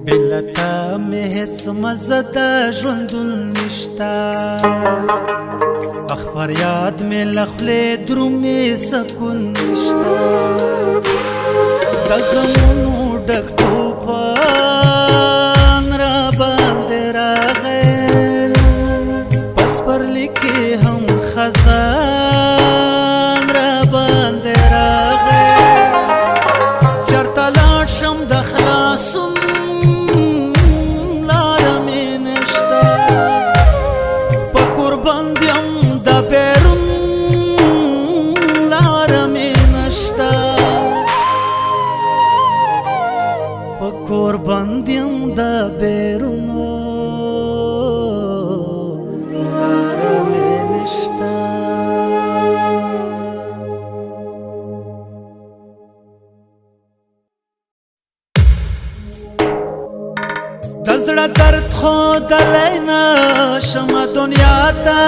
بلتا مې هېڅ مزه د ژوندون نشته اخ فریاد مې له خولې درومې سکون نشته د غمونو ډک طوفان را باندې راغی په سپرلي کې هم خزان را باندې راغی چېرته لاړ شم د خلاصون کور بندیم د بیرونو لاره مې نشته د زړه درد ښودلی نشم دنیا ته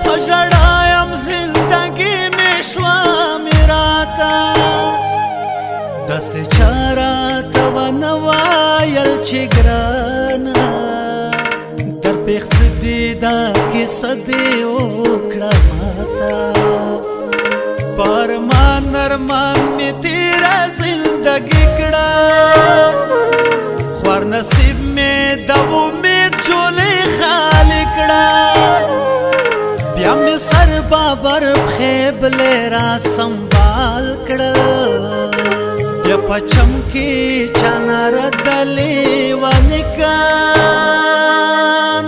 په ژړا یم زندګي مې شوه میراته داسې چا راته ونه ویل چې ګرانه در پېښ څه دي دا کیسه دې وکړه ماته په ارمان ارمان مې تېره زندګي کړه خوار نصیب مې د امید جولۍ خالي کړه بیا مې سر بابر پښې بلې را سنبال کړه یا پچم کی چانا ردلی ونکا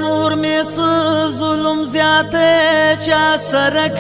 نور میں ظلم زیادہ چا سرک